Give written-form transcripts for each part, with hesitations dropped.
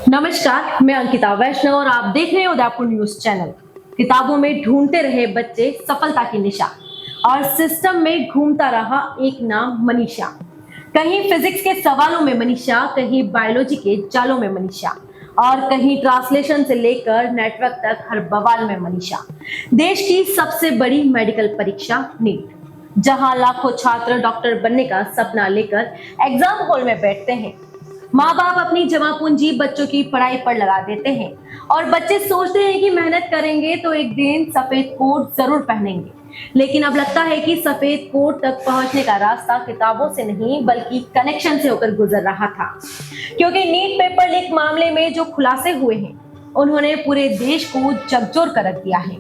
नमस्कार, मैं अंकिता वैष्णव और आप देख रहे हैं उदयपुर न्यूज चैनल। किताबों में ढूंढते रहे बच्चे सफलता की निशान और सिस्टम में घूमता रहा एक नाम मनीषा। कहीं फिजिक्स के सवालों में मनीषा, कहीं बायोलॉजी के जालों में मनीषा और कहीं ट्रांसलेशन से लेकर नेटवर्क तक हर बवाल में मनीषा। देश की सबसे बड़ी मेडिकल परीक्षा नीट, जहां लाखों छात्र डॉक्टर बनने का सपना लेकर एग्जाम हॉल में बैठते हैं। माँ बाप अपनी जमा पूंजी बच्चों की पढ़ाई पर लगा देते हैं और बच्चे सोचते हैं कि मेहनत करेंगे तो एक दिन सफेद कोट जरूर पहनेंगे। लेकिन अब लगता है कि सफेद कोट तक पहुंचने का रास्ता किताबों से नहीं बल्कि कनेक्शन से होकर गुजर रहा था, क्योंकि नीट पेपर लीक मामले में जो खुलासे हुए हैं उन्होंने पूरे देश को झकझोर कर रख दिया है।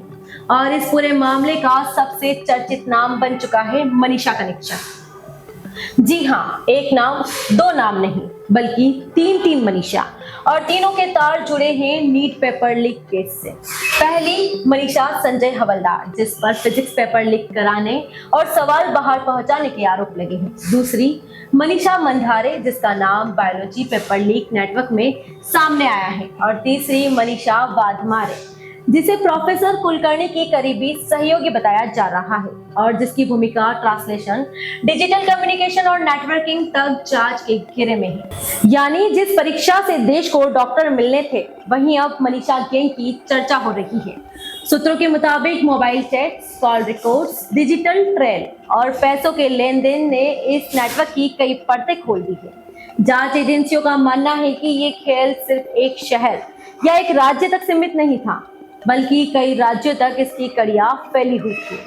और इस पूरे मामले का सबसे चर्चित नाम बन चुका है मनीषा कनेक्शन। जी हाँ, एक नाम, दो नाम नहीं बल्कि तीन मनीषा, और तीनों के तार जुड़े हैं नीट पेपर लीक केस से। पहली मनीषा संजय हवलदार, जिस पर फिजिक्स पेपर लीक कराने और सवाल बाहर पहुंचाने के आरोप लगे हैं। दूसरी मनीषा मंधारे, जिसका नाम बायोलॉजी पेपर लीक नेटवर्क में सामने आया है। और तीसरी मनीषा वाधमारे, जिसे प्रोफेसर कुलकर्णी की करीबी सहयोगी बताया जा रहा है और जिसकी भूमिका ट्रांसलेशन, डिजिटल कम्युनिकेशन और नेटवर्किंग तक जांच के घेरे में है। यानी जिस परीक्षा से देश को डॉक्टर मिलने थे, वहीं अब मनीषा गैंग की चर्चा हो रही है। सूत्रों के मुताबिक mobile chats, call records, digital trail और पैसों के लेन देन ने इस नेटवर्क की कई परतें खोल दी है। जांच एजेंसियों का मानना है कि ये खेल सिर्फ एक शहर या एक राज्य तक सीमित नहीं था, बल्कि कई राज्यों तक इसकी कड़ियां फैली हुई थी।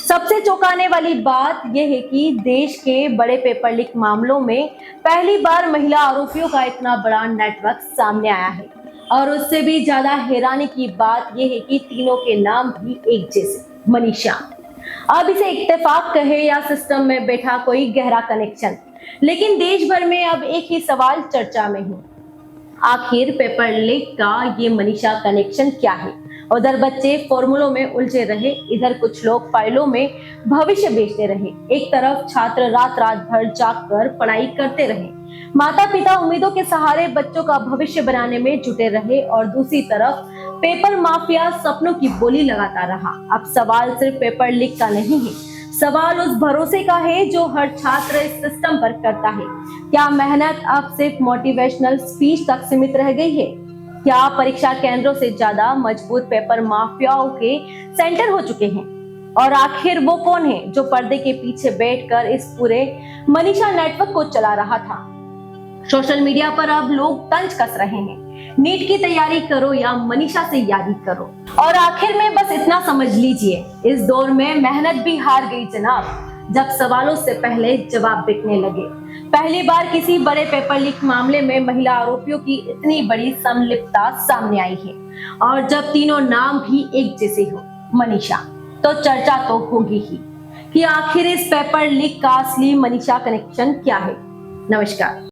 सबसे चौंकाने वाली बात यह है कि देश के बड़े पेपर लीक मामलों में पहली बार महिला आरोपियों का इतना बड़ा नेटवर्क सामने आया है। और उससे भी ज्यादा हैरानी की बात यह है कि तीनों के नाम भी एक जैसे, मनीषा। अब इसे इत्तेफाक कहे या सिस्टम में बैठा कोई गहरा कनेक्शन, लेकिन देश भर में अब एक ही सवाल चर्चा में है, आखिर पेपर लीक का ये मनीषा कनेक्शन क्या है। उधर बच्चे फॉर्मूलों में उलझे रहे, इधर कुछ लोग फाइलों में भविष्य बेचते रहे। एक तरफ छात्र रात रात भर जागकर पढ़ाई करते रहे, माता पिता उम्मीदों के सहारे बच्चों का भविष्य बनाने में जुटे रहे, और दूसरी तरफ पेपर माफिया सपनों की बोली लगाता रहा। अब सवाल सिर्फ पेपर लीक का नहीं है, सवाल उस भरोसे का है जो हर छात्र इस सिस्टम पर करता है। क्या मेहनत अब सिर्फ मोटिवेशनल स्पीच तक सीमित रह गई है? क्या परीक्षा केंद्रों से ज्यादा मजबूत पेपर माफियाओं के सेंटर हो चुके हैं? और आखिर वो कौन है जो पर्दे के पीछे बैठकर इस पूरे मनीषा नेटवर्क को चला रहा था? सोशल मीडिया पर अब लोग तंज कस रहे हैं, नीट की तैयारी करो या मनीषा से यारी करो। और आखिर में बस इतना समझ लीजिए, इस दौर में मेहनत भी हार गई जनाब, जब सवालों से पहले जवाब बिकने लगे। पहली बार किसी बड़े पेपर लीक मामले में महिला आरोपियों की इतनी बड़ी संलिप्तता सामने आई है, और जब तीनों नाम भी एक जैसे हो, मनीषा, तो चर्चा तो होगी ही कि आखिर इस पेपर लीक का असली मनीषा कनेक्शन क्या है। नमस्कार।